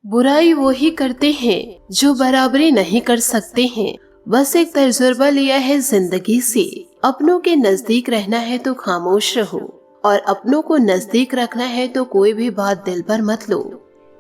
बुराई वो ही करते हैं जो बराबरी नहीं कर सकते हैं। बस एक तजुर्बा लिया है जिंदगी से, अपनों के नजदीक रहना है तो खामोश रहो और अपनों को नजदीक रखना है तो कोई भी बात दिल पर मत लो।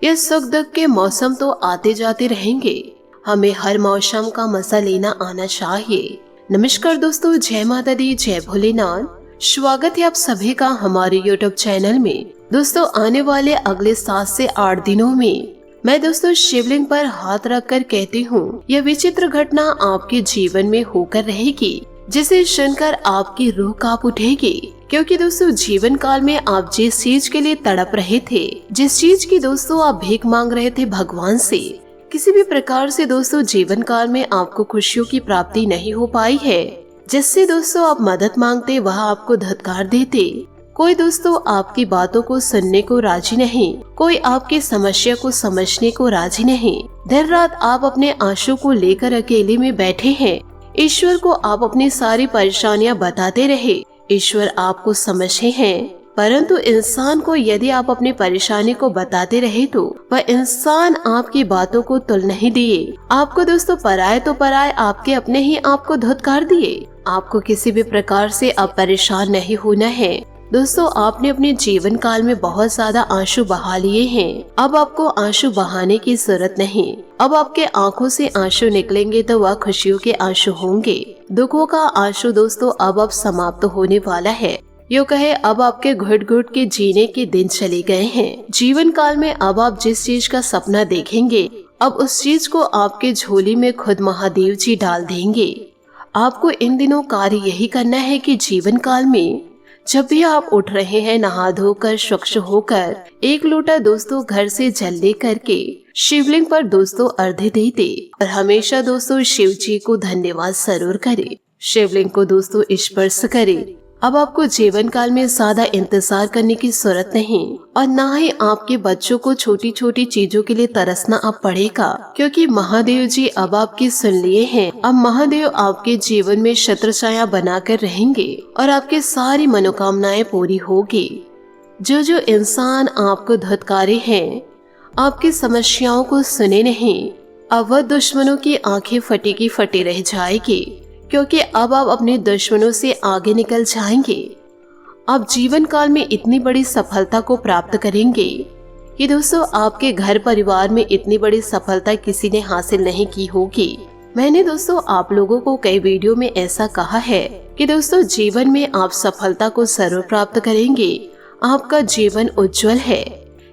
ये सुख दुख के मौसम तो आते जाते रहेंगे, हमें हर मौसम का मजा लेना आना चाहिए। नमस्कार दोस्तों, जय माता दी, जय भोलेनाथ। स्वागत है आप सभी का हमारे YouTube चैनल में। दोस्तों, आने वाले अगले 7 से 8 दिनों में मैं दोस्तों शिवलिंग पर हाथ रखकर कहती हूँ, यह विचित्र घटना आपके जीवन में होकर रहेगी, जिसे सुनकर आपकी रूह कांप उठेगी। क्योंकि दोस्तों जीवन काल में आप जिस चीज के लिए तड़प रहे थे, जिस चीज की दोस्तों आप भीख मांग रहे थे भगवान से, किसी भी प्रकार से दोस्तों जीवन काल में आपको खुशियों की प्राप्ति नहीं हो पाई है, जिससे दोस्तों आप मदद मांगते वह आपको धत्कार देते। कोई दोस्तों आपकी बातों को सुनने को राजी नहीं, कोई आपकी समस्या को समझने को राजी नहीं। देर रात आप अपने आंसू को लेकर अकेले में बैठे हैं। ईश्वर को आप अपनी सारी परेशानियां बताते रहे, ईश्वर आपको समझे हैं, परंतु इंसान को यदि आप अपनी परेशानी को बताते रहे तो वह इंसान आपकी बातों को तुल नहीं दिए। आपको दोस्तों पराये तो पराये, आपके अपने ही आपको धुतकार दिए। आपको किसी भी प्रकार से अब परेशान नहीं होना है। दोस्तों, आपने अपने जीवन काल में बहुत ज्यादा आंसू बहा लिए हैं, अब आपको आंसू बहाने की जरूरत नहीं। अब आपके आंखों से आंसू निकलेंगे तो वह खुशियों के आंसू होंगे। दुखों का आंसू दोस्तों अब समाप्त होने वाला है। यूँ कहे अब आपके घुट घुट के जीने के दिन चले गए हैं। जीवन काल में अब आप जिस चीज का सपना देखेंगे, अब उस चीज को आपके झोली में खुद महादेव जी डाल देंगे। आपको इन दिनों कार्य यही करना है कि जीवन काल में जब भी आप उठ रहे हैं, नहा धोकर स्वच्छ होकर एक लोटा दोस्तों घर से जल ले करके शिवलिंग पर दोस्तों अर्घ्य देते और हमेशा दोस्तों शिव जी को धन्यवाद जरूर करे, शिवलिंग को दोस्तों स्पर्श करे। अब आपको जीवन काल में ज्यादा इंतजार करने की जरूरत नहीं और ना ही आपके बच्चों को छोटी छोटी चीजों के लिए तरसना अब पड़ेगा, क्योंकि महादेव जी अब आपकी सुन लिए हैं। अब महादेव आपके जीवन में छत्र छाया बनाकर रहेंगे और आपकी सारी मनोकामनाएं पूरी होगी। जो इंसान आपको धुतकारे हैं, आपकी समस्याओं को सुने नहीं, अब वह दुश्मनों की आंखें फटी की फटी रह जाएगी, क्योंकि अब आप अपने दुश्मनों से आगे निकल जाएंगे। आप जीवन काल में इतनी बड़ी सफलता को प्राप्त करेंगे कि दोस्तों आपके घर परिवार में इतनी बड़ी सफलता किसी ने हासिल नहीं की होगी। मैंने दोस्तों आप लोगों को कई वीडियो में ऐसा कहा है कि दोस्तों जीवन में आप सफलता को जरूर प्राप्त करेंगे। आपका जीवन उज्जवल है,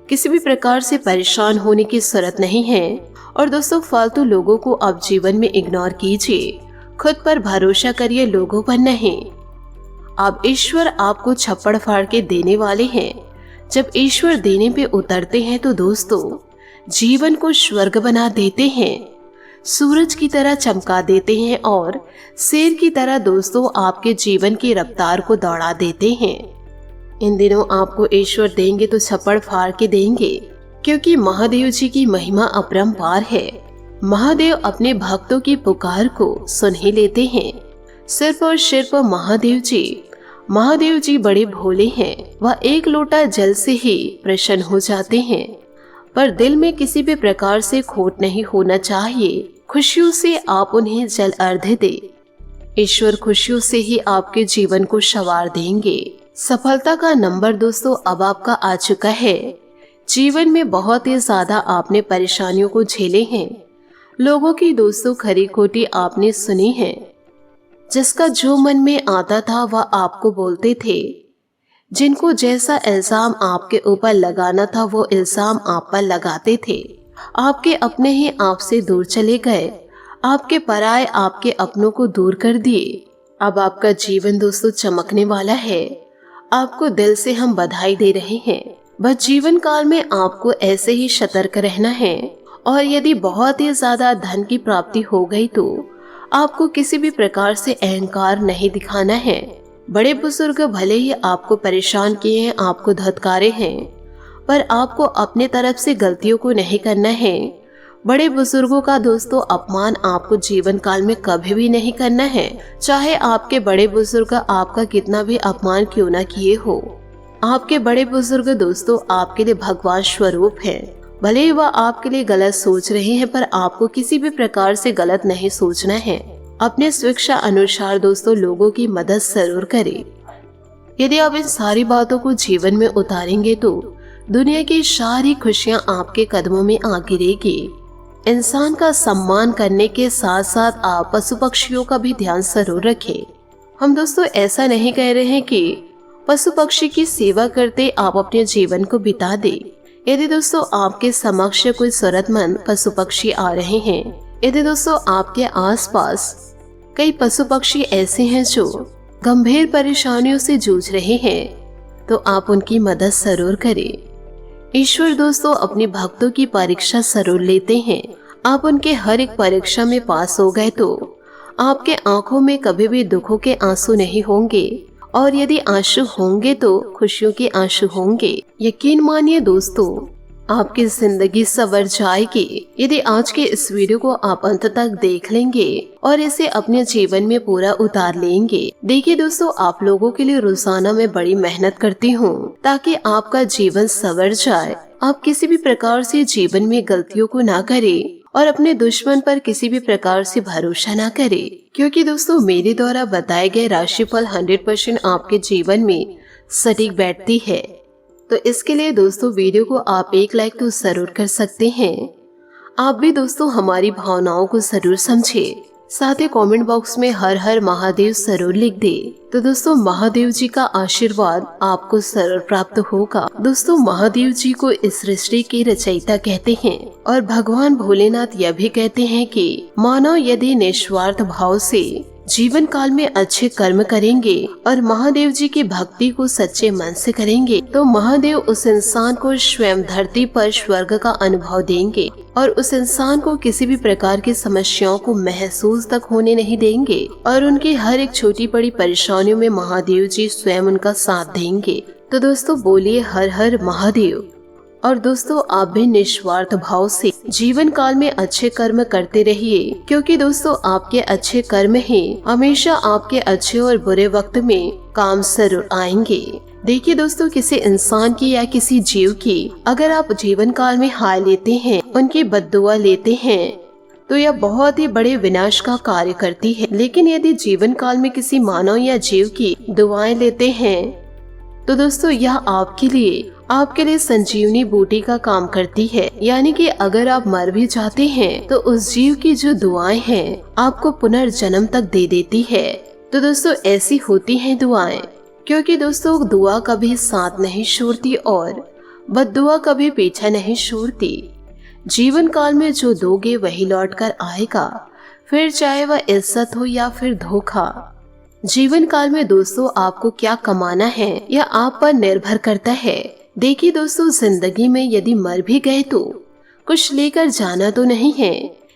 किसी भी प्रकार से परेशान होने की जरूरत नहीं है। और दोस्तों फालतू लोगों को आप जीवन में इग्नोर कीजिए, खुद पर भरोसा करिए, लोगों पर नहीं। अब ईश्वर आपको छप्पड़ फाड़ के देने वाले हैं। जब ईश्वर देने पे उतरते हैं तो दोस्तों जीवन को स्वर्ग बना देते हैं, सूरज की तरह चमका देते हैं और शेर की तरह दोस्तों आपके जीवन की रफ्तार को दौड़ा देते हैं। इन दिनों आपको ईश्वर देंगे तो छप्पड़ फाड़ के देंगे, क्योंकि महादेव जी की महिमा अपरंपार है। महादेव अपने भक्तों की पुकार को सुन ही लेते हैं। सिर्फ और सिर्फ महादेव जी बड़े भोले हैं, वह एक लोटा जल से ही प्रसन्न हो जाते हैं। पर दिल में किसी भी प्रकार से खोट नहीं होना चाहिए, खुशियों से आप उन्हें जल अर्घ्य दे। ईश्वर खुशियों से ही आपके जीवन को संवार देंगे। सफलता का नंबर दोस्तों अब आपका आ चुका है। जीवन में बहुत ही ज्यादा आपने परेशानियों को झेले हैं, लोगों की दोस्तों खरी खोटी आपने सुनी है। जिसका जो मन में आता था वह आपको बोलते थे, जिनको जैसा इल्जाम आपके ऊपर लगाना था वो इल्जाम आप पर लगाते थे। आपके अपने ही आपसे दूर चले गए, आपके पराये आपके अपनों को दूर कर दिए। अब आपका जीवन दोस्तों चमकने वाला है। आपको दिल से हम बधाई दे रहे हैं। बस जीवन काल में आपको ऐसे ही सतर्क रहना है और यदि बहुत ही ज्यादा धन की प्राप्ति हो गई तो आपको किसी भी प्रकार से अहंकार नहीं दिखाना है। बड़े बुजुर्ग भले ही आपको परेशान किए हैं, आपको धत्कारे हैं, पर आपको अपने तरफ से गलतियों को नहीं करना है। बड़े बुजुर्गों का दोस्तों अपमान आपको जीवन काल में कभी भी नहीं करना है, चाहे आपके बड़े बुजुर्ग आपका कितना भी अपमान क्यों न किए हो। आपके बड़े बुजुर्ग दोस्तों आपके लिए भगवान स्वरूप हैं। भले ही वह आपके लिए गलत सोच रहे हैं, पर आपको किसी भी प्रकार से गलत नहीं सोचना है। अपने स्वेच्छा अनुसार दोस्तों लोगों की मदद जरूर करें। यदि आप इन सारी बातों को जीवन में उतारेंगे तो दुनिया की सारी खुशियां आपके कदमों में आ गिरेगी। इंसान का सम्मान करने के साथ साथ आप पशु पक्षियों का भी ध्यान जरूर रखें। हम दोस्तों ऐसा नहीं कह रहे हैं कि पशु पक्षी की सेवा करते आप अपने जीवन को बिता दें। यदि दोस्तों आपके समक्ष कोई जरूरतमंद पशु पक्षी आ रहे हैं, यदि दोस्तों आपके आसपास कई पशु पक्षी ऐसे हैं जो गंभीर परेशानियों से जूझ रहे हैं, तो आप उनकी मदद जरूर करें। ईश्वर दोस्तों अपने भक्तों की परीक्षा जरूर लेते हैं। आप उनके हर एक परीक्षा में पास हो गए तो आपके आंखों में कभी भी दुखों के आंसू नहीं होंगे, और यदि आंसू होंगे तो खुशियों के आंसू होंगे। यकीन मानिए दोस्तों, आपकी जिंदगी संवर जाएगी यदि आज के इस वीडियो को आप अंत तक देख लेंगे और इसे अपने जीवन में पूरा उतार लेंगे। देखिए दोस्तों, आप लोगों के लिए रोजाना मैं बड़ी मेहनत करती हूँ ताकि आपका जीवन संवर जाए। आप किसी भी प्रकार से जीवन में गलतियों को ना करें और अपने दुश्मन पर किसी भी प्रकार से भरोसा ना करें, क्योंकि दोस्तों मेरे द्वारा बताए गए राशिफल 100% आपके जीवन में सटीक बैठती है। तो इसके लिए दोस्तों वीडियो को आप एक लाइक तो जरूर कर सकते हैं। आप भी दोस्तों हमारी भावनाओं को जरूर समझे, साथ ही कमेंट बॉक्स में हर हर महादेव जरूर लिख दे। तो दोस्तों महादेव जी का आशीर्वाद आपको जरूर प्राप्त होगा। दोस्तों महादेव जी को इस सृष्टि के रचयिता कहते हैं और भगवान भोलेनाथ यह भी कहते हैं कि मानव यदि निस्वार्थ भाव से जीवन काल में अच्छे कर्म करेंगे और महादेव जी की भक्ति को सच्चे मन से करेंगे तो महादेव उस इंसान को स्वयं धरती पर स्वर्ग का अनुभव देंगे और उस इंसान को किसी भी प्रकार की समस्याओं को महसूस तक होने नहीं देंगे और उनकी हर एक छोटी बड़ी परेशानियों में महादेव जी स्वयं उनका साथ देंगे। तो दोस्तों बोलिए हर हर महादेव। और दोस्तों आप भी निस्वार्थ भाव से जीवन काल में अच्छे कर्म करते रहिए, क्योंकि दोस्तों आपके अच्छे कर्म ही हमेशा आपके अच्छे और बुरे वक्त में काम जरूर आएंगे। देखिए दोस्तों, किसी इंसान की या किसी जीव की अगर आप जीवन काल में हाय लेते हैं, उनकी बद्दुआ लेते हैं, तो यह बहुत ही बड़े विनाश का कार्य करती है। लेकिन यदि जीवन काल में किसी मानव या जीव की दुआएं लेते हैं तो दोस्तों यह आपके लिए संजीवनी बूटी का काम करती है। यानी कि अगर आप मर भी जाते हैं तो उस जीव की जो दुआएं हैं आपको पुनर्जन्म तक दे देती है। तो दोस्तों ऐसी होती हैं दुआएं, क्योंकि दोस्तों दुआ कभी साथ नहीं छोड़ती और बद्दुआ कभी पीछा नहीं छोड़ती। जीवन काल में जो दोगे वही लौट कर आएगा, फिर चाहे वह इज्जत हो या फिर धोखा। जीवन काल में दोस्तों आपको क्या कमाना है यह आप पर निर्भर करता है। देखिए दोस्तों, जिंदगी में यदि मर भी गए तो कुछ लेकर जाना तो नहीं है,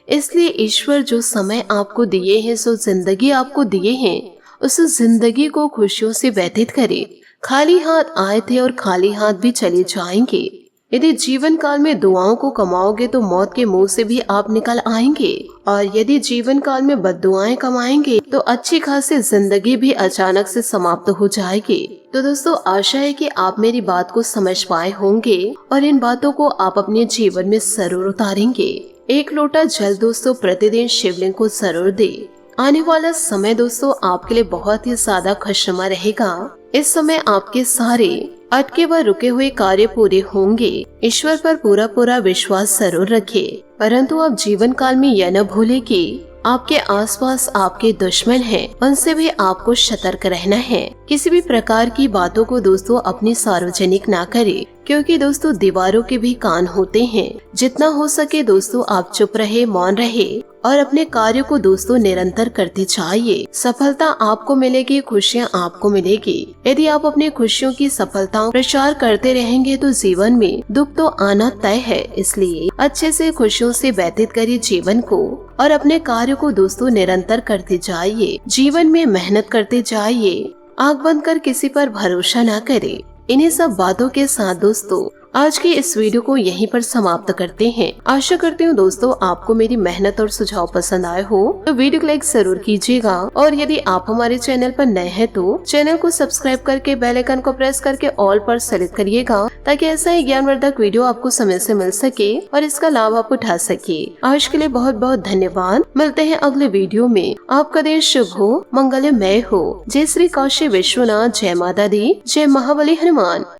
इसलिए ईश्वर जो समय आपको दिए हैं, जो जिंदगी आपको दिए हैं, उस जिंदगी को खुशियों से व्यतीत करें। खाली हाथ आए थे और खाली हाथ भी चले जाएंगे। यदि जीवन काल में दुआओं को कमाओगे तो मौत के मुंह से भी आप निकल आएंगे, और यदि जीवन काल में बद्दुआएं कमाएंगे तो अच्छी खासी जिंदगी भी अचानक से समाप्त हो जाएगी। तो दोस्तों आशा है कि आप मेरी बात को समझ पाए होंगे और इन बातों को आप अपने जीवन में जरूर उतारेंगे। एक लोटा जल दोस्तों प्रतिदिन शिवलिंग को जरूर दे। आने वाला समय दोस्तों आपके लिए बहुत ही ज्यादा खुशनुमा रहेगा। इस समय आपके सारे अटके व रुके हुए कार्य पूरे होंगे। ईश्वर पर पूरा विश्वास जरूर रखें, परंतु आप जीवन काल में यह न भूले कि आपके आसपास आपके दुश्मन हैं, उनसे भी आपको सतर्क रहना है। किसी भी प्रकार की बातों को दोस्तों अपनी सार्वजनिक ना करें, क्योंकि दोस्तों दीवारों के भी कान होते हैं। जितना हो सके दोस्तों आप चुप रहे, मौन रहे और अपने कार्य को दोस्तों निरंतर करते जाइए। सफलता आपको मिलेगी, खुशियाँ आपको मिलेगी। यदि आप अपनी खुशियों की सफलताओं प्रचार करते रहेंगे तो जीवन में दुख तो आना तय है। इसलिए अच्छे से खुशियों से व्यतीत करिए जीवन को और अपने कार्य को दोस्तों निरंतर करते जाइए। जीवन में मेहनत करते जाइए, आंख बंद कर किसी पर भरोसा ना करें। इन्हीं सब बातों के साथ दोस्तों आज की इस वीडियो को यहीं पर समाप्त करते हैं। आशा करती हूँ दोस्तों आपको मेरी मेहनत और सुझाव पसंद आए हो तो वीडियो को लाइक जरूर कीजिएगा, और यदि आप हमारे चैनल पर नए हैं तो चैनल को सब्सक्राइब करके बेल आइकन को प्रेस करके ऑल पर सेलेक्ट करिएगा, ताकि ऐसा ही ज्ञानवर्धक वीडियो आपको समय से मिल सके और इसका लाभ आप उठा सके। आज के लिए बहुत बहुत धन्यवाद। मिलते हैं अगले वीडियो में। आपका दिन शुभ हो, मंगलमय हो। जय श्री काशी विश्वनाथ, जय माता दी, जय महाबली हनुमान।